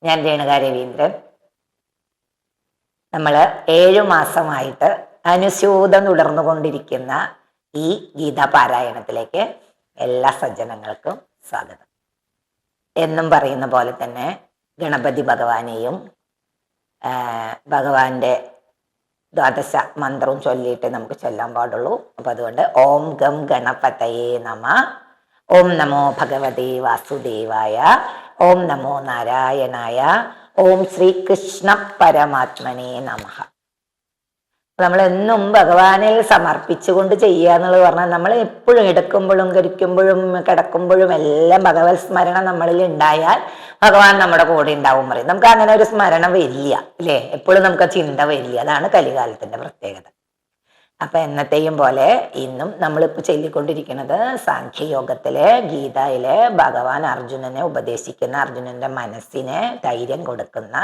ഞാൻ രേണുക രവീന്ദ്രൻ. നമ്മൾ 7 മാസമായിട്ട് അനുസ്യൂതം തുടർന്നുകൊണ്ടിരിക്കുന്ന ഈ ഗീതാപാരായണത്തിലേക്ക് എല്ലാ സജ്ജനങ്ങൾക്കും സ്വാഗതം. എന്നും പറയുന്ന പോലെ തന്നെ ഗണപതി ഭഗവാനെയും ഭഗവാന്റെ ദ്വാദശ മന്ത്രവും ചൊല്ലിയിട്ട് നമുക്ക് ചൊല്ലാൻ പാടുള്ളൂ. അപ്പൊ അതുകൊണ്ട് ഓം ഗം ഗണപതയേ നമ, ഓം നമോ ഭഗവതേ വാസുദേവായ, ഓം നമോ നാരായണായ, ഓം ശ്രീകൃഷ്ണ പരമാത്മനേ നമഃ. നമ്മൾ എന്നും ഭഗവാനിൽ സമർപ്പിച്ചുകൊണ്ട് ചെയ്യുക എന്നുള്ളത് പറഞ്ഞാൽ നമ്മൾ എപ്പോഴും എടുക്കുമ്പോഴും കരിക്കുമ്പോഴും കിടക്കുമ്പോഴും എല്ലാം ഭഗവത് സ്മരണ നമ്മളിൽ ഉണ്ടായാൽ ഭഗവാൻ നമ്മുടെ കൂടെ ഉണ്ടാവും പറയും. നമുക്ക് അങ്ങനെ ഒരു സ്മരണ വരില്ല അല്ലേ, എപ്പോഴും നമുക്ക് ചിന്ത വരില്ല. അതാണ് കലികാലത്തിന്റെ പ്രത്യേകത. അപ്പൊ എന്നത്തെയും പോലെ ഇന്നും നമ്മളിപ്പോൾ ചൊല്ലിക്കൊണ്ടിരിക്കുന്നത് സാഖ്യയോഗത്തിലെ ഗീതയിലെ ഭഗവാൻ അർജുനനെ ഉപദേശിക്കുന്ന, അർജുനന്റെ മനസ്സിന് ധൈര്യം കൊടുക്കുന്ന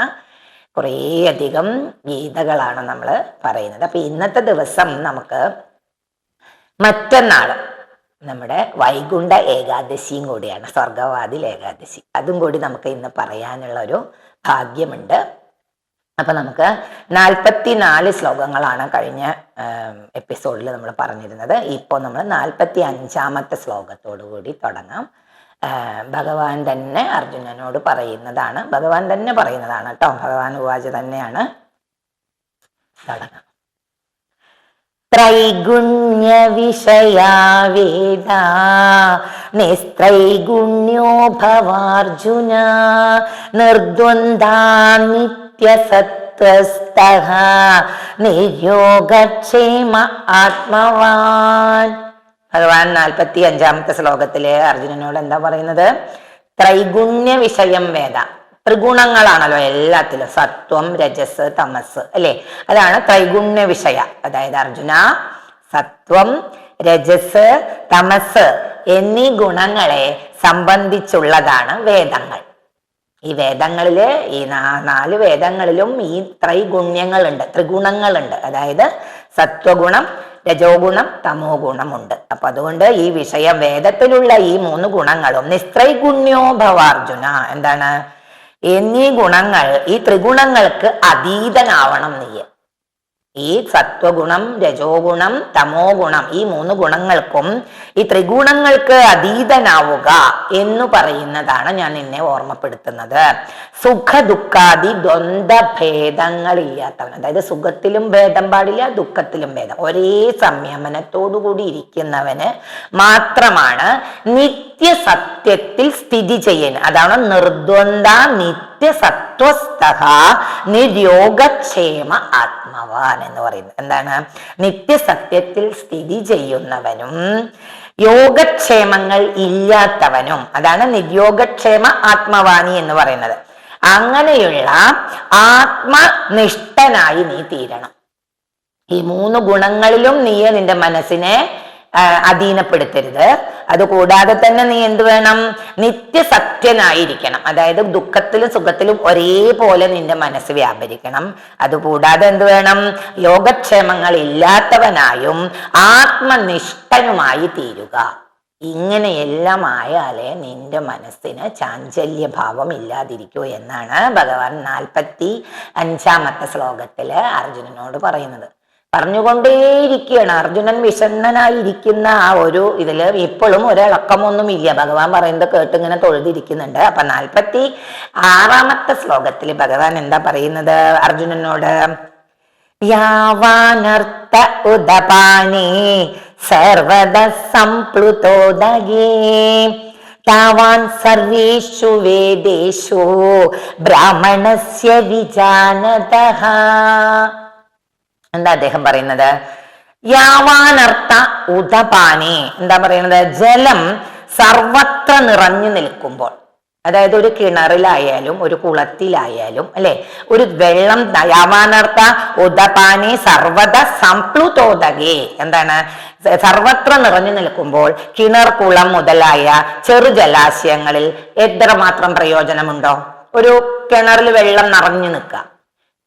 കുറേയധികം ഗീതകളാണ് നമ്മൾ പറയുന്നത്. അപ്പൊ ഇന്നത്തെ ദിവസം നമുക്ക് മറ്റന്നാൾ നമ്മുടെ വൈകുണ്ഠ ഏകാദശിയും കൂടിയാണ്, സ്വർഗവാതിൽ ഏകാദശി. അതും കൂടി നമുക്ക് ഇന്ന് പറയാനുള്ള ഒരു ഭാഗ്യമുണ്ട്. അപ്പൊ നമുക്ക് 44 ശ്ലോകങ്ങളാണ് കഴിഞ്ഞ എപ്പിസോഡിൽ നമ്മൾ പറഞ്ഞിരുന്നത്. ഇപ്പോൾ നമ്മൾ 45-ാമത്തെ ശ്ലോകത്തോടു കൂടി തുടങ്ങാം. ഭഗവാൻ തന്നെ അർജുനനോട് പറയുന്നതാണ്, ഭഗവാൻ തന്നെ പറയുന്നതാണ് കേട്ടോ, ഭഗവാൻ ഉവാച തന്നെയാണ്. തുടങ്ങാം. ത്രൈഗുണ്യ വിഷയാ വേദ നിസ്ത്രൈഗുണ്യോ ഭവാർജുന നിർദ്വന്ദ്വാ നിത്യസത്വസ്ഥഃ നിര്യോഗക്ഷേമ ആത്മവാൻ. ഭഗവാൻ 45-ാമത്തെ ശ്ലോകത്തില് അർജുനനോട് എന്താ പറയുന്നത്? ത്രൈഗുണ്യ വിഷയം വേദ. ത്രിഗുണങ്ങളാണല്ലോ എല്ലാത്തിലും, സത്വം രജസ് തമസ് അല്ലെ, അതാണ് ത്രൈഗുണ്യ വിഷയ. അതായത് അർജുന, സത്വം രജസ് തമസ് എന്നീ ഗുണങ്ങളെ സംബന്ധിച്ചുള്ളതാണ് വേദങ്ങൾ. ഈ വേദങ്ങളില്, ഈ 4 വേദങ്ങളിലും ഈ ത്രൈഗുണ്യങ്ങളുണ്ട്, ത്രിഗുണങ്ങളുണ്ട്. അതായത് സത്വഗുണം, രജോ ഗുണം, തമോ ഗുണമുണ്ട്. അപ്പൊ അതുകൊണ്ട് ഈ വിഷയം, വേദത്തിലുള്ള ഈ 3 ഗുണങ്ങളും നിസ്ത്രൈഗുണ്യോ ഭവാർജുന, എന്താണ്? എന്നീ ഗുണങ്ങൾ, ഈ ത്രിഗുണങ്ങൾക്ക് അതീതനാവണം നീ. ഈ സത്വഗുണം, രജോ ഗുണം, തമോ ഗുണം, ഈ 3 ഗുണങ്ങൾക്കും ഈ ത്രിഗുണങ്ങൾക്ക് അതീതനാവുക എന്ന് പറയുന്നതാണ് ഞാൻ നിന്നെ ഓർമ്മപ്പെടുത്തുന്നത്. സുഖ ദുഃഖാദി ദ്വന്ദ്ഭേദങ്ങളില്ലാത്തവൻ, അതായത് സുഖത്തിലും ഭേദം പാടില്ല, ദുഃഖത്തിലും ഭേദം, ഒരേ സംയമനത്തോടുകൂടി ഇരിക്കുന്നവന് മാത്രമാണ് നിത്യസത്യത്തിൽ സ്ഥിതി ചെയ്യുന്നത്. അതാണ് നിർദ്വന്ദ്വ നിത്യസത്വസ്ഥഃ നിര്യോഗക്ഷേമ ആത്മവാൻ എന്ന് പറയുന്നത്. എന്താണ്? നിത്യസത്യത്തിൽ സ്ഥിതി ചെയ്യുന്നവനും യോഗക്ഷേമങ്ങൾ ഇല്ലാത്തവനും, അതാണ് നിര്യോഗക്ഷേമ ആത്മവാനി എന്ന് പറയുന്നത്. അങ്ങനെയുള്ള ആത്മനിഷ്ഠനായി നീ തീരണം. ഈ 3 ഗുണങ്ങളിലും നീ നിന്റെ മനസ്സിനെ അധീനപ്പെടുത്തരുത്. അതുകൂടാതെ തന്നെ നീ എന്ത് വേണം? നിത്യസത്യനായിരിക്കണം. അതായത് ദുഃഖത്തിലും സുഖത്തിലും ഒരേപോലെ നിന്റെ മനസ്സ് വ്യാപരിക്കണം. അതുകൂടാതെ എന്ത് വേണം? യോഗക്ഷേമങ്ങൾ ഇല്ലാത്തവനായും ആത്മനിഷ്ഠനുമായി തീരുക. ഇങ്ങനെയെല്ലാം ആയാലേ നിന്റെ മനസ്സിന് ചാഞ്ചല്യഭാവം ഇല്ലാതിരിക്കൂ എന്നാണ് ഭഗവാൻ 45-ാമത്തെ ശ്ലോകത്തില് അർജുനനോട് പറയുന്നത്. പറഞ്ഞുകൊണ്ടേയിരിക്കുകയാണ്. അർജുനൻ വിഷണ്ണനായിരിക്കുന്ന ആ ഒരു ഇതില് ഇപ്പോഴും ഒരിളക്കമൊന്നും ഇല്ല. ഭഗവാൻ പറയുന്നത് കേട്ട് ഇങ്ങനെ തൊഴുതിരിക്കുന്നുണ്ട്. അപ്പൊ 46-ാമത്തെ ശ്ലോകത്തിൽ ഭഗവാൻ എന്താ പറയുന്നത് അർജുനനോട്? യാവാനർത്ഥ ഉദപാനേ സർവദ സംപ്ലുതോദഗേ താവാൻ സർവേഷു വേദേഷു ബ്രാഹ്മണസ്യ വിജാനതഃ. എന്താ അദ്ദേഹം പറയുന്നത്? യാവാനർത്ഥ ഉദപാനേ, എന്താ പറയുന്നത്? ജലം സർവത്ര നിറഞ്ഞു നിൽക്കുമ്പോൾ, അതായത് ഒരു കിണറിലായാലും ഒരു കുളത്തിലായാലും അല്ലെ, ഒരു വെള്ളം, യാവാനർത്ഥ ഉദപാനേ സർവദ സംപ്ലുതോദഗേ, എന്താണ്? സർവത്ര നിറഞ്ഞു നിൽക്കുമ്പോൾ കിണർ, കുളം മുതലായ ചെറു ജലാശയങ്ങളിൽ എത്രമാത്രം പ്രയോജനമുണ്ടോ? ഒരു കിണറിൽ വെള്ളം നിറഞ്ഞു നിൽക്കുക,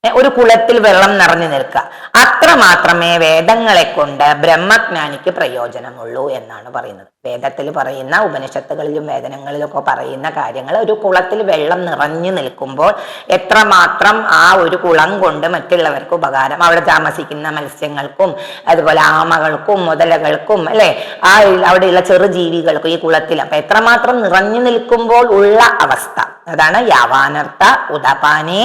ഒരു കുളത്തിൽ വെള്ളം നിറഞ്ഞു നിൽക്കുക, ആ അത്ര മാത്രമേ വേദങ്ങളെ കൊണ്ട് ബ്രഹ്മജ്ഞാനിക്ക് പ്രയോജനമുള്ളൂ എന്നാണ് പറയുന്നത്. വേദത്തിൽ പറയുന്ന, ഉപനിഷത്തുകളിലും വേദനങ്ങളിലൊക്കെ പറയുന്ന കാര്യങ്ങൾ, ഒരു കുളത്തിൽ വെള്ളം നിറഞ്ഞു നിൽക്കുമ്പോൾ എത്രമാത്രം ആ ഒരു കുളം കൊണ്ട് മറ്റുള്ളവർക്ക് ഉപകാരം, അവിടെ താമസിക്കുന്ന മത്സ്യങ്ങൾക്കും അതുപോലെ ആമകൾക്കും മുതലകൾക്കും അല്ലെ, ആ അവിടെയുള്ള ചെറുജീവികൾക്കും ഈ കുളത്തിൽ അപ്പൊ എത്രമാത്രം നിറഞ്ഞു നിൽക്കുമ്പോൾ ഉള്ള അവസ്ഥ, അതാണ് യാവാനർത്ഥ ഉദപാനേ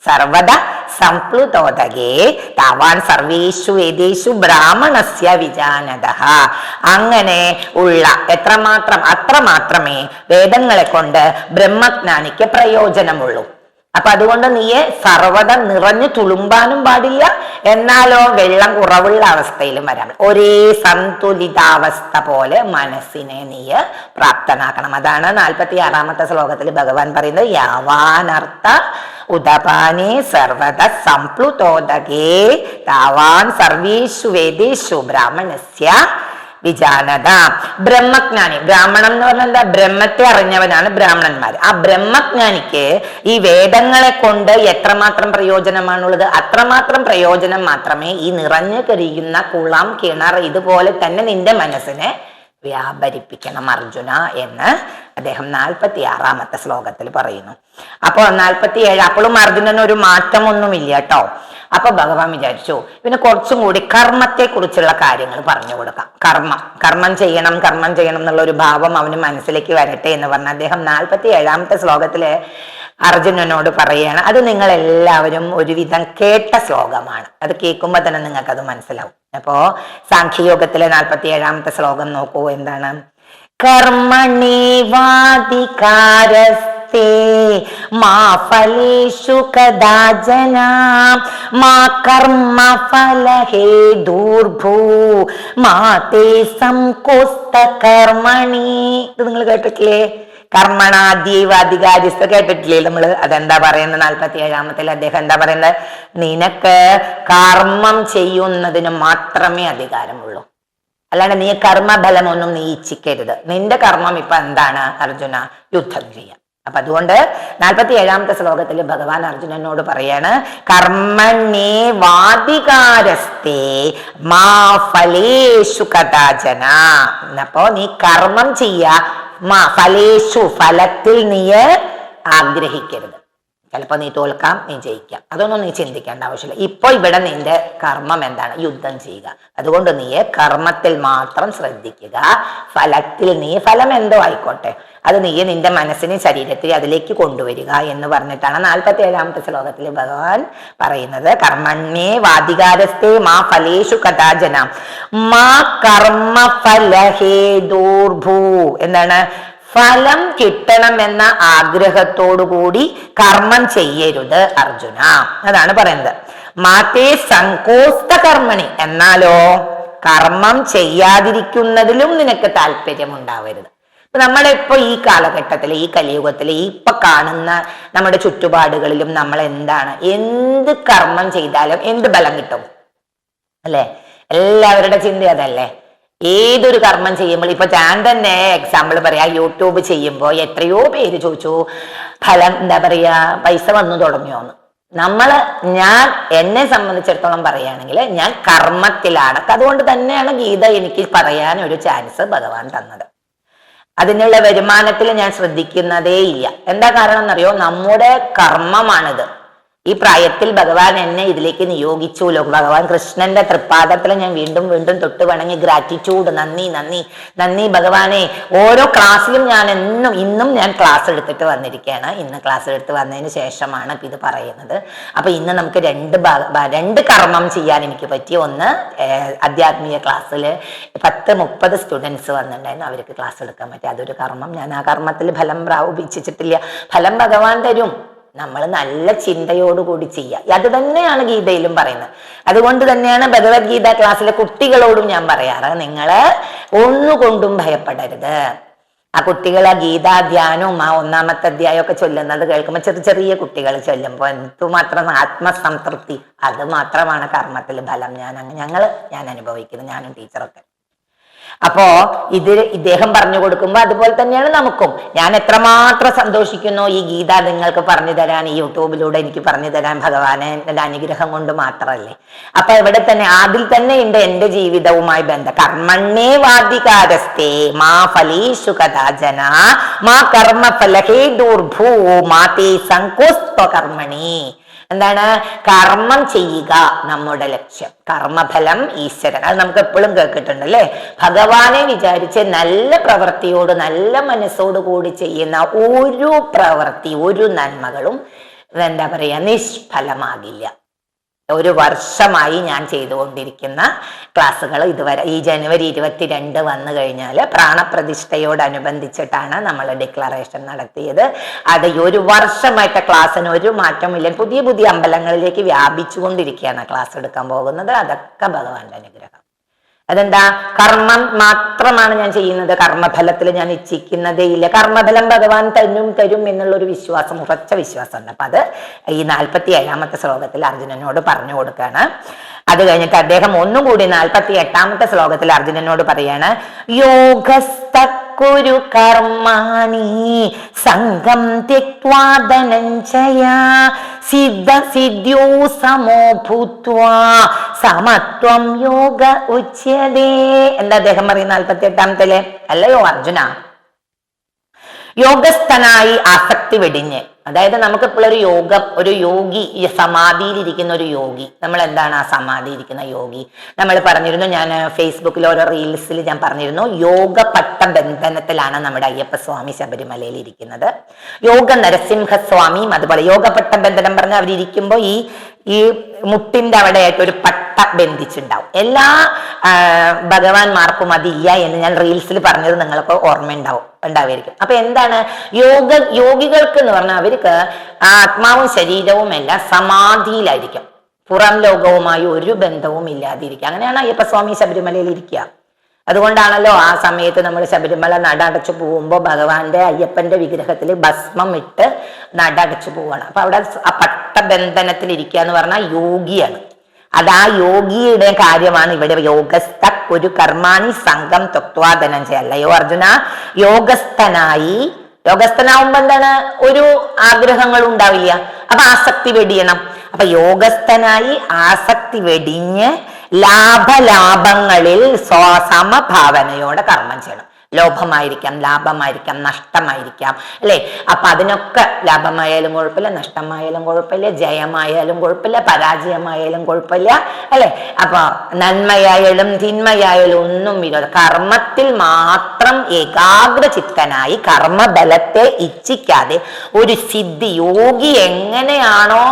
സർവദ സംപ്ലുതോദകേ താവാൻ സർവേഷു വേദേഷു ബ്രാഹ്മണസ്യ വിജാനതഃ. അങ്ങനെ ഉള്ള അത്രമാത്രമേ വേദങ്ങളെ കൊണ്ട് ബ്രഹ്മജ്ഞാനിക്ക് പ്രയോജനമുള്ളൂ. അപ്പൊ അതുകൊണ്ട് നീയെ സർവ്വത നിറഞ്ഞു തുളുമ്പാനും പാടില്ല, എന്നാലോ വെള്ളം കുറവുള്ള അവസ്ഥയിലും വരാൻ, ഒരേ സന്തുലിതാവസ്ഥ പോലെ മനസ്സിനെ നീ പ്രാപ്തനാക്കണം. അതാണ് 46-ാമത്തെ ശ്ലോകത്തിൽ ഭഗവാൻ പറയുന്നത്, യാവാനർത്ഥ ഉദപാനേ സർവദ സംപ്ലുതോദകേ താവാൻ സർവേഷു വേദേഷു ബ്രാഹ്മണസ്യ വിജാനത. ബ്രഹ്മജ്ഞാനി, ബ്രാഹ്മണൻ എന്ന് പറഞ്ഞാൽ എന്താ? ബ്രഹ്മത്തെ അറിഞ്ഞവനാണ് ബ്രാഹ്മണന്മാർ. ആ ബ്രഹ്മജ്ഞാനിക്ക് ഈ വേദങ്ങളെ കൊണ്ട് എത്രമാത്രം പ്രയോജനമാണുള്ളത്, അത്രമാത്രം പ്രയോജനം മാത്രമേ ഈ നിറഞ്ഞു കഴിയുന്ന കുളം, കിണർ ഇതുപോലെ തന്നെ നിന്റെ മനസ്സിനെ വ്യാപരിപ്പിക്കണം അർജുന എന്ന് അദ്ദേഹം 46-ാമത്തെ ശ്ലോകത്തിൽ പറയുന്നു. അപ്പൊ 47 അപ്പോഴും അർജുനന് ഒരു മാറ്റമൊന്നുമില്ല കേട്ടോ. അപ്പൊ ഭഗവാൻ വിചാരിച്ചു പിന്നെ കുറച്ചും കൂടി കർമ്മത്തെ കുറിച്ചുള്ള കാര്യങ്ങൾ പറഞ്ഞു കൊടുക്കാം. കർമ്മം ചെയ്യണം എന്നുള്ള ഒരു ഭാവം അവന് മനസ്സിലേക്ക് വരട്ടെ എന്ന് പറഞ്ഞ അദ്ദേഹം 47-ാമത്തെ ശ്ലോകത്തില് അർജുനനോട് പറയാണ്. അത് നിങ്ങൾ എല്ലാവരും ഒരുവിധം കേട്ട ശ്ലോകമാണ്, അത് കേൾക്കുമ്പോ തന്നെ നിങ്ങൾക്ക് അത് മനസ്സിലാവും. അപ്പോ സാഖ്യയോഗത്തിലെ 47-ാമത്തെ ശ്ലോകം നോക്കൂ, എന്താണ്? കർമ്മണി വാദികാരസ്തേ മാ ഫലേഷു കദാചന മാ കർമ്മ ഫലഹേതുർഭൂ മാ തേ സംകോസ്ത കർമ്മണി. ഇത് നിങ്ങൾ കേട്ടിട്ടില്ലേ? കർമ്മണാദ്യൈവാധികാരിസ്ഥ കേട്ടിട്ടില്ലേ നമ്മള്? അതെന്താ പറയുന്നത്? 47-ാമത്തിൽ അദ്ദേഹം എന്താ പറയുന്നത്? നിനക്ക് കർമ്മം ചെയ്യുന്നതിന് മാത്രമേ അധികാരമുള്ളൂ, അല്ലാണ്ട് നീ കർമ്മഫലമൊന്നും നീ ഇച്ഛിക്കരുത്. നിന്റെ കർമ്മം ഇപ്പൊ എന്താണ് അർജുന? യുദ്ധം ചെയ്യാം. അപ്പൊ അതുകൊണ്ട് 47-ാമത്തെ ശ്ലോകത്തിൽ ഭഗവാൻ അർജുനനോട് പറയാണ്, കർമ്മണേ വാദികാരസ്തേ മാ ഫലേഷു കദാചന. അപ്പോ നീ കർമ്മം ചെയ്യാ, ഫലേഷു ഫലത്തിൽ നീ ആഗ്രഹിക്കരുത്. ചിലപ്പോ നീ തോൽക്കാം, നീ ജയിക്കാം, അതൊന്നും നീ ചിന്തിക്കേണ്ട ആവശ്യമില്ല. ഇപ്പൊ ഇവിടെ നിന്റെ കർമ്മം എന്താണ്? യുദ്ധം ചെയ്യുക. അതുകൊണ്ട് നീ കർമ്മത്തിൽ മാത്രം ശ്രദ്ധിക്കുക. ഫലത്തിൽ നീ ഫലം എന്തോ ആയിക്കോട്ടെ, അത് നീ നിന്റെ മനസ്സിനെ ശരീരത്തിൽ അതിലേക്ക് കൊണ്ടുവരിക എന്ന് പറഞ്ഞിട്ടാണ് 47-ാമത്തെ ശ്ലോകത്തിൽ ഭഗവാൻ പറയുന്നത്. കർമ്മണ്യേ വാദികാരസ്തേ മാ ഫലേഷു കഥാജന മാ കർമ്മ ഫലഹേതുർഭൂ. എന്താണ്? ഫലം കിട്ടണമെന്ന ആഗ്രഹത്തോടുകൂടി കർമ്മം ചെയ്യരുത് അർജുന, അതാണ് പറയുന്നത്. മാതേ സങ്കോസ്ത കർമ്മണി, എന്നാലോ കർമ്മം ചെയ്യാതിരിക്കുന്നതിലും നിനക്ക് താല്പര്യം ഉണ്ടാവരുത്. ഇപ്പൊ നമ്മളിപ്പോ ഈ കാലഘട്ടത്തില്, ഈ കലിയുഗത്തില്, ഇപ്പൊ കാണുന്ന നമ്മുടെ ചുറ്റുപാടുകളിലും നമ്മൾ എന്ത് കർമ്മം ചെയ്താലും എന്ത് ബലം കിട്ടും അല്ലെ? എല്ലാവരുടെ ചിന്ത അതല്ലേ. ഏതൊരു കർമ്മം ചെയ്യുമ്പോൾ, ഇപ്പൊ ഞാൻ തന്നെ എക്സാമ്പിൾ പറയാ, യൂട്യൂബ് ചെയ്യുമ്പോൾ എത്രയോ പേര് ചോദിച്ചു ഫലം എന്താ പറയാ, പൈസ വന്നു തുടങ്ങിയോന്ന്. ഞാൻ എന്നെ സംബന്ധിച്ചിടത്തോളം പറയുകയാണെങ്കിൽ ഞാൻ കർമ്മത്തിലാണ്. അതുകൊണ്ട് തന്നെയാണ് ഗീത എനിക്ക് പറയാൻ ഒരു ചാൻസ് ഭഗവാൻ തന്നത്. അതിനുള്ള വരുമാനത്തിൽ ഞാൻ ശ്രദ്ധിക്കുന്നതേ ഇല്ല. എന്താ കാരണം എന്നറിയോ? നമ്മുടെ കർമ്മമാണിത്. ഈ പ്രായത്തിൽ ഭഗവാൻ എന്നെ ഇതിലേക്ക് നിയോഗിച്ചുല്ലോ. ഭഗവാൻ കൃഷ്ണന്റെ തൃപ്പാദത്തിൽ ഞാൻ വീണ്ടും വീണ്ടും തൊട്ട് വണങ്ങി ഗ്രാറ്റിറ്റ്യൂഡ്, നന്ദി ഭഗവാനെ. ഓരോ ക്ലാസ്സിലും ഞാൻ ഇന്നും ഞാൻ ക്ലാസ് എടുത്തിട്ട് വന്നിരിക്കുകയാണ്. ഇന്ന് ക്ലാസ് എടുത്ത് വന്നതിന് ശേഷമാണ് ഇത് പറയുന്നത്. അപ്പൊ ഇന്ന് നമുക്ക് രണ്ട് കർമ്മം ചെയ്യാൻ എനിക്ക് പറ്റി. ഒന്ന്, ആധ്യാത്മിക ക്ലാസ്സിൽ 10-30 സ്റ്റുഡൻസ് വന്നിട്ടുണ്ടായിരുന്നു, അവർക്ക് ക്ലാസ് എടുക്കാൻ പറ്റി. അതൊരു കർമ്മം. ഞാൻ ആ കർമ്മത്തിൽ ഫലം പ്രാപിച്ചിട്ടില്ല. ഫലം ഭഗവാൻ തരും, നമ്മൾ നല്ല ചിന്തയോടുകൂടി ചെയ്യുക. അത് തന്നെയാണ് ഗീതയിലും പറയുന്നത്. അതുകൊണ്ട് തന്നെയാണ് ഭഗവത്ഗീത ക്ലാസ്സിലെ കുട്ടികളോടും ഞാൻ പറയാറ്, നിങ്ങള് ഒന്നുകൊണ്ടും ഭയപ്പെടരുത്. ആ കുട്ടികൾ ആ ഗീതാധ്യാനവും ആ 1-ാമത്തെ അധ്യായമൊക്കെ ചൊല്ലുന്നത് കേൾക്കുമ്പോൾ, ചെറിയ കുട്ടികൾ ചൊല്ലുമ്പോൾ എന്തുമാത്രം ആത്മസംതൃപ്തി. അത് മാത്രമാണ് കർമ്മത്തിൽ ഫലം ഞാൻ അനുഭവിക്കുന്നത്, ഞാനും ടീച്ചറൊക്കെ. അപ്പോ ഇദ്ദേഹം പറഞ്ഞു കൊടുക്കുമ്പോൾ അതുപോലെ തന്നെയാണ് നമുക്കും. ഞാൻ എത്രമാത്രം സന്തോഷിക്കുന്നു ഈ ഗീത നിങ്ങൾക്ക് പറഞ്ഞു തരാൻ, ഈ യൂട്യൂബിലൂടെ എനിക്ക് പറഞ്ഞു തരാൻ ഭഗവാനെ അനുഗ്രഹം കൊണ്ട് മാത്രമല്ലേ. അപ്പൊ ഇവിടെ തന്നെ അതിൽ തന്നെ ഉണ്ട് എന്റെ ജീവിതവുമായി ബന്ധം. കർമ്മണ്ണേ വാദികാരസ്തേ മാ ഫലേഷു കഥാചന മാ കർമ്മ ഫലഹേദൂർഭൂ മാ തേ സങ്കോസ്ത്വ കർമ്മണി. എന്താണ്? കർമ്മം ചെയ്യുക നമ്മുടെ ലക്ഷ്യം, കർമ്മഫലം ഈശ്വരൻ. അത് നമുക്ക് എപ്പോഴും കേട്ടിട്ടുണ്ട് അല്ലേ? ഭഗവാനെ വിചാരിച്ച് നല്ല പ്രവൃത്തിയോട് നല്ല മനസ്സോട് കൂടി ചെയ്യുന്ന ഒരു പ്രവൃത്തി, ഒരു നന്മകളും എന്താ പറയാ നിഷ്ഫലമാകില്ല. ഒരു വർഷമായി ഞാൻ ചെയ്തുകൊണ്ടിരിക്കുന്ന ക്ലാസ്സുകൾ ഇതുവരെ ഈ ജനുവരി 22 വന്നു കഴിഞ്ഞാൽ പ്രാണപ്രതിഷ്ഠയോടനുബന്ധിച്ചിട്ടാണ് നമ്മൾ ഡിക്ലറേഷൻ നടത്തിയത്. അത് ഒരു വർഷമായിട്ട് ക്ലാസ്സിന് ഒരു മാറ്റമില്ല. പുതിയ പുതിയ അമ്പലങ്ങളിലേക്ക് വ്യാപിച്ചുകൊണ്ടിരിക്കുകയാണ് ക്ലാസ് എടുക്കാൻ പോകുന്നത്. അതൊക്കെ ഭഗവാന്റെ അനുഗ്രഹം. അതെന്താ? കർമ്മം മാത്രമാണ് ഞാൻ ചെയ്യുന്നത്, കർമ്മഫലത്തിൽ ഞാൻ ഇച്ഛിക്കുന്നതേ ഇല്ല. കർമ്മഫലം ഭഗവാൻ തരും എന്നുള്ളൊരു വിശ്വാസം, ഉറച്ച വിശ്വാസമുണ്ട്. അപ്പൊ അത് ഈ 47ാമത്തെ ശ്ലോകത്തിൽ അർജുനനോട് പറഞ്ഞു കൊടുക്കുകയാണ്. അത് കഴിഞ്ഞിട്ട് അദ്ദേഹം ഒന്നുകൂടി 48ാമത്തെ ശ്ലോകത്തിൽ അർജുനനോട് പറയാണ്, യോഗസ്തക്കുരു കർമാണി സംഘം ത്യക്ത്വാ ധനഞ്ജയ സിദ്ധ സിദ്ധ്യോ സമോ ഭൂത്വാ സമത്വം യോഗ ഉച്യതേ. എന്താ അദ്ദേഹം പറയുന്ന 48ാമത്തിലെ? അല്ലയോ അർജുന, യോഗസ്ഥനായി ആസക്തി വെടിഞ്ഞ്, അതായത് നമുക്കിപ്പോൾ ഒരു യോഗി, സമാധിയിലിരിക്കുന്ന ഒരു യോഗി. നമ്മൾ എന്താണ് ആ സമാധിയിരിക്കുന്ന യോഗി? നമ്മൾ പറഞ്ഞിരുന്നു, ഞാൻ ഫേസ്ബുക്കിൽ ഓരോ റീൽസിൽ ഞാൻ പറഞ്ഞിരുന്നു, യോഗപട്ട ബന്ധനത്തിലാണ് നമ്മുടെ അയ്യപ്പസ്വാമി ശബരിമലയിൽ ഇരിക്കുന്നത്. യോഗ നരസിംഹസ്വാമിയും അതുപോലെ യോഗപട്ട ബന്ധനം പറഞ്ഞാൽ അവരിയ്ക്കുമ്പോൾ ഈ മുട്ടിന്റെ അവിടെ ആയിട്ട് ഒരു പട്ട ബന്ധിച്ചുണ്ടാവും. എല്ലാ ഭഗവാന്മാർക്കും അതില്ല എന്ന് ഞാൻ റീൽസിൽ പറഞ്ഞത് നിങ്ങൾക്ക് ഉണ്ടാവുമായിരിക്കും. അപ്പൊ എന്താണ് യോഗികൾക്ക് എന്ന് പറഞ്ഞാൽ അവർക്ക് ആത്മാവും ശരീരവും എല്ലാം സമാധിയിലായിരിക്കും, പുറം ലോകവുമായി ഒരു ബന്ധവും ഇല്ലാതിരിക്കുക. അങ്ങനെയാണ് അയ്യപ്പസ്വാമി ശബരിമലയിൽ ഇരിക്കുക. അതുകൊണ്ടാണല്ലോ ആ സമയത്ത് നമ്മൾ ശബരിമല നട അടച്ചു പോകുമ്പോൾ ഭഗവാന്റെ അയ്യപ്പന്റെ വിഗ്രഹത്തിൽ ഭസ്മം ഇട്ട് നട അടച്ചു പോവാണ്. അപ്പൊ അവിടെ ആ പട്ടബന്ധനത്തിൽ ഇരിക്കുക എന്ന് പറഞ്ഞാൽ യോഗിയാണ്. അത് ആ യോഗിയുടെ കാര്യമാണ് ഇവിടെ. യോഗസ്ഥ ഒരു കർമാണി സംഘം ത്വക്ത്വാ ധനഞ്ജയ. അല്ലയോ അർജുന, യോഗസ്ഥനാവുമ്പോ എന്താണ്? ഒരു ആഗ്രഹങ്ങളും ഉണ്ടാവില്ല. അപ്പൊ ആസക്തി വെടിയണം. അപ്പൊ യോഗസ്ഥനായി ആസക്തി വെടിഞ്ഞ് ലാഭലാഭങ്ങളിൽ സമഭാവനയോടെ കർമ്മം ചെയ്യണം. ലോഭമായിരിക്കാം, ലാഭമായിരിക്കാം, നഷ്ടമായിരിക്കാം അല്ലെ? അപ്പൊ അതിനൊക്കെ ലാഭമായാലും കുഴപ്പമില്ല, നഷ്ടമായാലും കുഴപ്പമില്ല, ജയമായാലും കുഴപ്പമില്ല, പരാജയമായാലും കുഴപ്പമില്ല അല്ലെ? അപ്പൊ നന്മയായാലും തിന്മയായാലും ഒന്നും വിരോധം. കർമ്മത്തിൽ മാത്രം ഏകാഗ്രചിത്തനായി കർമ്മബലത്തെ ഇച്ഛിക്കാതെ ഒരു സിദ്ധി യോഗി എങ്ങനെയാണോ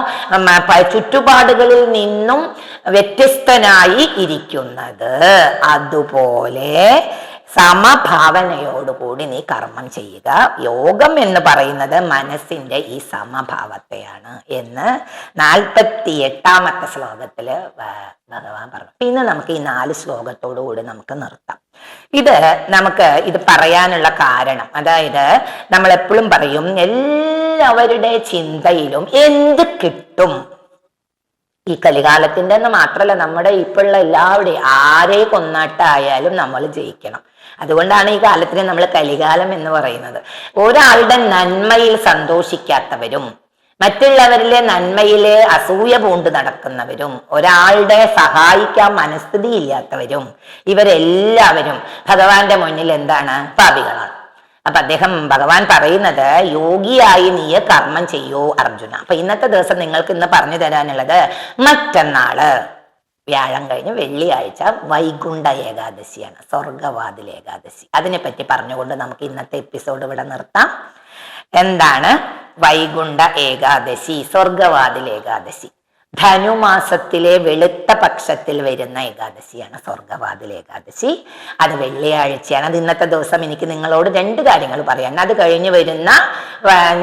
ചുറ്റുപാടുകളിൽ നിന്നും വ്യത്യസ്തനായി ഇരിക്കുന്നത്, അതുപോലെ സമഭാവനയോടുകൂടി നീ കർമ്മം ചെയ്യുക. യോഗം എന്ന് പറയുന്നത് മനസ്സിന്റെ ഈ സമഭാവത്തെയാണ് എന്ന് 48ാമത്തെ ശ്ലോകത്തില് ഭഗവാൻ പറഞ്ഞു. പിന്നെ നമുക്ക് ഈ 4 ശ്ലോകത്തോടുകൂടി നമുക്ക് നിർത്താം. ഇത് പറയാനുള്ള കാരണം, അതായത് നമ്മൾ എപ്പോഴും പറയും എല്ലാവരുടെ ചിന്തയിലും എന്ത് കിട്ടും. ഈ കലികാലത്തിന്റെ എന്ന് മാത്രമല്ല, നമ്മുടെ ഇപ്പോഴുള്ള എല്ലാവരുടെയും ആരെ കൊന്നാട്ടായാലും നമ്മൾ ജയിക്കണം. അതുകൊണ്ടാണ് ഈ കാലത്തിന് നമ്മൾ കലികാലം എന്ന് പറയുന്നത്. ഒരാളുടെ നന്മയിൽ സന്തോഷിക്കാത്തവരും മറ്റുള്ളവരിലെ നന്മയിലെ അസൂയ പൂണ്ട് നടക്കുന്നവരും ഒരാളുടെ സഹായിക്കാൻ മനസ്ഥിതി ഇല്ലാത്തവരും ഇവരെല്ലാവരും ഭഗവാന്റെ മുന്നിൽ എന്താണ്? പാപികളാണ്. അപ്പൊ ഭഗവാൻ പറയുന്നത്, യോഗിയായി നീ കർമ്മം ചെയ്യൂ അർജുന. അപ്പൊ ഇന്നത്തെ ദിവസം നിങ്ങൾക്ക് ഇന്ന് പറഞ്ഞു തരാനുള്ളത്, മറ്റന്നാള് വ്യാഴം കഴിഞ്ഞ് വെള്ളിയാഴ്ച വൈകുണ്ഠ ഏകാദശിയാണ്, സ്വർഗവാതിൽ ഏകാദശി. അതിനെപ്പറ്റി പറഞ്ഞുകൊണ്ട് നമുക്ക് ഇന്നത്തെ എപ്പിസോഡ് ഇവിടെ നിർത്താം. എന്താണ് വൈകുണ്ഠ ഏകാദശി, സ്വർഗവാതിൽ ഏകാദശി? ധനുമാസത്തിലെ വെളുത്ത പക്ഷത്തിൽ വരുന്ന ഏകാദശിയാണ് സ്വർഗവാതിൽ ഏകാദശി. അത് വെള്ളിയാഴ്ചയാണ്. അത് ഇന്നത്തെ ദിവസം എനിക്ക് നിങ്ങളോട് 2 കാര്യങ്ങൾ പറയാൻ. അത് കഴിഞ്ഞ് വരുന്ന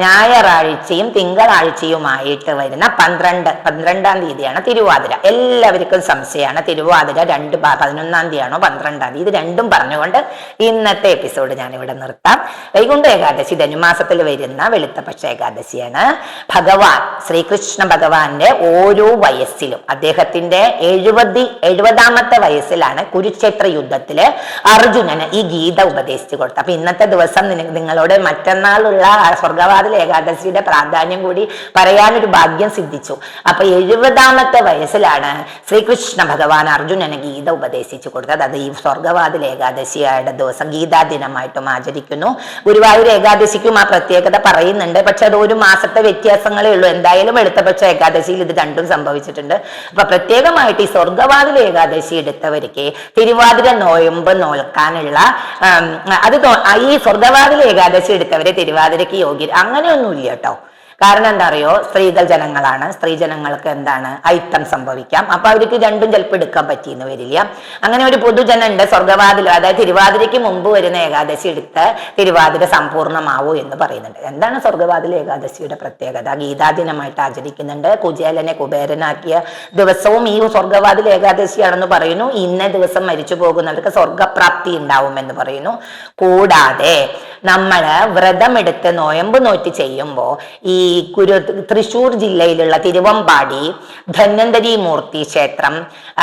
ഞായറാഴ്ചയും തിങ്കളാഴ്ചയുമായിട്ട് വരുന്ന 12-ാം തീയതിയാണ് തിരുവാതിര. എല്ലാവർക്കും സംശയമാണ് തിരുവാതിര 11-ാം തീയതിയാണോ 12-ാം തീയതി, ഇത് രണ്ടും പറഞ്ഞുകൊണ്ട് ഇന്നത്തെ എപ്പിസോഡ് ഞാനിവിടെ നിർത്താം. വൈകുണ്ഠ ഏകാദശി ധനുമാസത്തിൽ വരുന്ന വെളുത്തപക്ഷ ഏകാദശിയാണ്. ഭഗവാൻ ശ്രീകൃഷ്ണ ഭഗവാന്റെ ഓരോ ഓരോ വയസ്സിലും അദ്ദേഹത്തിന്റെ 70ാമത്തെ വയസ്സിലാണ് കുരുക്ഷേത്ര യുദ്ധത്തില് അർജുനന് ഈ ഗീത ഉപദേശിച്ചു കൊടുത്തത്. അപ്പൊ ഇന്നത്തെ ദിവസം നിങ്ങളോട് മറ്റന്നാളുള്ള സ്വർഗവാതിൽ ഏകാദശിയുടെ പ്രാധാന്യം കൂടി പറയാനൊരു ഭാഗ്യം സിദ്ധിച്ചു. അപ്പൊ 70ാമത്തെ വയസ്സിലാണ് ശ്രീകൃഷ്ണ ഭഗവാൻ അർജുനന് ഗീത ഉപദേശിച്ചു കൊടുത്തത്. അത് ഈ സ്വർഗവാതിൽ ഏകാദശിയുടെ ദിവസം ഗീതാ ദിനമായിട്ടും ആചരിക്കുന്നു. ഗുരുവായൂർ ഏകാദശിക്കും ആ പ്രത്യേകത പറയുന്നുണ്ട്. പക്ഷെ അത് ഒരു മാസത്തെ വ്യത്യാസങ്ങളേ ഉള്ളൂ. എന്തായാലും വെളുത്തപക്ഷ ഏകാദശിയിൽ ഇത് രണ്ടും സംഭവിച്ചിട്ടുണ്ട്. അപ്പൊ പ്രത്യേകമായിട്ട് ഈ സ്വർഗവാതിൽ ഏകാദശി എടുത്തവർക്ക് തിരുവാതിര നോയമ്പ് നോൽക്കാനുള്ള ഈ സ്വർഗവാതിൽ ഏകാദശി എടുത്തവരെ തിരുവാതിരക്ക് യോഗ്യത അങ്ങനെയൊന്നുമില്ല കേട്ടോ. കാരണം എന്താ അറിയോ, സ്ത്രീകൾ ജനങ്ങളാണ്. സ്ത്രീ ജനങ്ങൾക്ക് എന്താണ് അയിത്തം സംഭവിക്കാം. അപ്പൊ അവർക്ക് രണ്ടും ചിലപ്പോൾ എടുക്കാൻ പറ്റിയെന്ന് വരില്ല. അങ്ങനെ ഒരു പൊതുജനം ഉണ്ട് സ്വർഗവാതിൽ, അതായത് തിരുവാതിരയ്ക്ക് മുമ്പ് വരുന്ന ഏകാദശി എടുത്ത് തിരുവാതിര സമ്പൂർണ്ണമാവൂ എന്ന് പറയുന്നുണ്ട്. എന്താണ് സ്വർഗവാതിൽ ഏകാദശിയുടെ പ്രത്യേകത? ഗീതാദിനമായിട്ട് ആചരിക്കുന്നുണ്ട്. കുചേലനെ കുബേരനാക്കിയ ദിവസവും ഈ സ്വർഗവാതിൽ ഏകാദശിയാണെന്ന് പറയുന്നു. ഇന്ന ദിവസം മരിച്ചു പോകുന്നവർക്ക് സ്വർഗപ്രാപ്തി ഉണ്ടാവുമെന്ന് പറയുന്നു. കൂടാതെ നമ്മള് വ്രതമെടുത്ത് നോയമ്പ് നോറ്റ് ചെയ്യുമ്പോൾ ഈ തൃശ്ശൂർ ജില്ലയിലുള്ള തിരുവമ്പാടി ധന്വന്തരി മൂർത്തി ക്ഷേത്രം,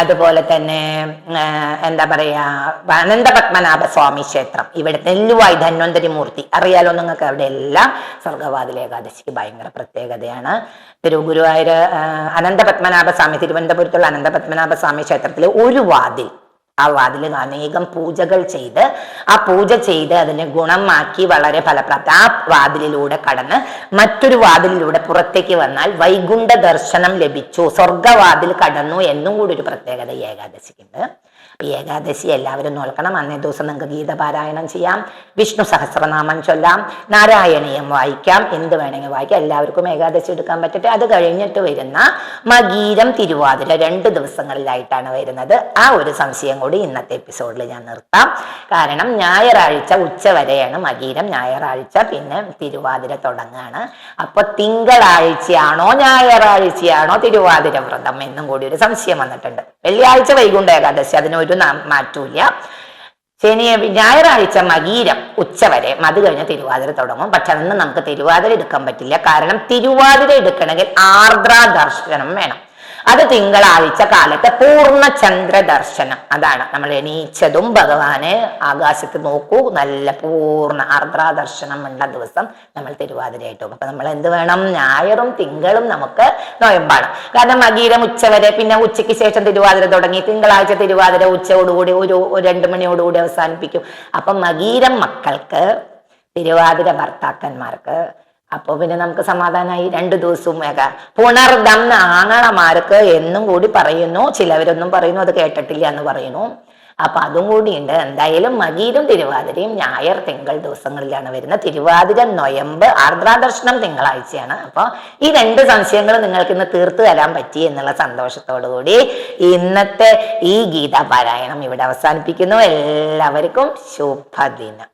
അതുപോലെ തന്നെ എന്താ പറയാ അനന്തപത്മനാഭ സ്വാമി ക്ഷേത്രം, ഇവിടെ നെല്ലുവായി ധന്വന്തരി മൂർത്തി അറിയാലോ നിങ്ങൾക്ക്. അവിടെ എല്ലാം സ്വർഗവാതിൽ ഏകാദശിക്ക് ഭയങ്കര പ്രത്യേകതയാണ്. ഗുരുവായൂർ അനന്തപത്മനാഭ സ്വാമി, തിരുവനന്തപുരത്തുള്ള അനന്തപത്മനാഭ സ്വാമി ക്ഷേത്രത്തിലെ ഒരു വാതിൽ, ആ വാതിൽ അനേകം പൂജകൾ ചെയ്ത് ആ പൂജ ചെയ്ത് അതിനെ ഗുണമാക്കി വളരെ ഫലപ്രാപ്തി ആ വാതിലിലൂടെ കടന്ന് മറ്റൊരു വാതിലിലൂടെ പുറത്തേക്ക് വന്നാൽ വൈകുണ്ഠ ദർശനം ലഭിച്ചു, സ്വർഗവാതിൽ കടന്നു എന്നും കൂടി ഒരു പ്രത്യേകത ഈ ഏകാദശിക്കുണ്ട്. ഈ ഏകാദശി എല്ലാവരും നോക്കണം. അന്നേ ദിവസം നിങ്ങൾക്ക് ഗീതപാരായണം ചെയ്യാം, വിഷ്ണു സഹസ്രനാമം ചൊല്ലാം, നാരായണീയം വായിക്കാം, എന്ത് വേണമെങ്കിൽ വായിക്കാം. എല്ലാവർക്കും ഏകാദശി എടുക്കാൻ പറ്റട്ടെ. അത് കഴിഞ്ഞിട്ട് വരുന്ന മകീരം, തിരുവാതിര 2 ദിവസങ്ങളിലായിട്ടാണ് വരുന്നത്. ആ ഒരു സംശയം കൂടി ഇന്നത്തെ എപ്പിസോഡിൽ ഞാൻ നിർത്താം. കാരണം ഞായറാഴ്ച ഉച്ച വരെയാണ് മകീരം, ഞായറാഴ്ച പിന്നെ തിരുവാതിര തുടങ്ങുകയാണ്. അപ്പൊ തിങ്കളാഴ്ചയാണോ ഞായറാഴ്ചയാണോ തിരുവാതിര വ്രതം എന്നും കൂടി ഒരു സംശയം വന്നിട്ടുണ്ട്. വെള്ളിയാഴ്ച വൈകുണ്ഠ ഏകാദശി, അതിനൊരു മാറ്റൂല. ഞായറാഴ്ച മകീരം ഉച്ചവരെ, അത് കഴിഞ്ഞ് തിരുവാതിര തുടങ്ങും. പക്ഷെ അന്ന് നമുക്ക് തിരുവാതിര എടുക്കാൻ പറ്റില്ല. കാരണം തിരുവാതിര എടുക്കണമെങ്കിൽ ആർദ്രാ ദർശനം വേണം. അത് തിങ്കളാഴ്ച കാലത്ത് പൂർണ്ണചന്ദ്ര ദർശനം. അതാണ് നമ്മൾ എണീച്ചതും ഭഗവാനെ ആകാശത്ത് നോക്കൂ, നല്ല പൂർണ്ണ ആർദ്രാ ദർശനം ഉള്ള ദിവസം നമ്മൾ തിരുവാതിരയായിട്ട് പോകും. അപ്പൊ നമ്മൾ എന്ത് വേണം? ഞായറും തിങ്കളും നമുക്ക് നോയമ്പാണ്. കാരണം മകീരം ഉച്ചവരെ, പിന്നെ ഉച്ചയ്ക്ക് ശേഷം തിരുവാതിര തുടങ്ങി, തിങ്കളാഴ്ച തിരുവാതിര ഉച്ചയോടുകൂടി ഒരു 2 മണിയോടുകൂടി അവസാനിപ്പിക്കും. അപ്പൊ മകീരം മക്കൾക്ക്, തിരുവാതിര ഭർത്താക്കന്മാർക്ക്. അപ്പൊ പിന്നെ നമുക്ക് സമാധാനമായി. 2 ദിവസവും പുണർദം ആങ്ങളമാർക്ക് എന്നും കൂടി പറയുന്നു. ചിലവരൊന്നും പറയുന്നു അത് കേട്ടിട്ടില്ല എന്ന് പറയുന്നു. അപ്പൊ അതും കൂടിയുണ്ട്. എന്തായാലും മകീരും തിരുവാതിരയും ഞായർ തിങ്കൾ ദിവസങ്ങളിലാണ് വരുന്നത്. തിരുവാതിര നൊയമ്പ്, ആർദ്രാദർശനം തിങ്കളാഴ്ചയാണ്. അപ്പൊ ഈ 2 സംശയങ്ങൾ നിങ്ങൾക്ക് ഇന്ന് തീർത്തു തരാൻ പറ്റി എന്നുള്ള സന്തോഷത്തോടു കൂടി ഇന്നത്തെ ഈ ഗീതാ പാരായണം ഇവിടെ അവസാനിപ്പിക്കുന്നു. എല്ലാവർക്കും ശുഭദിനം.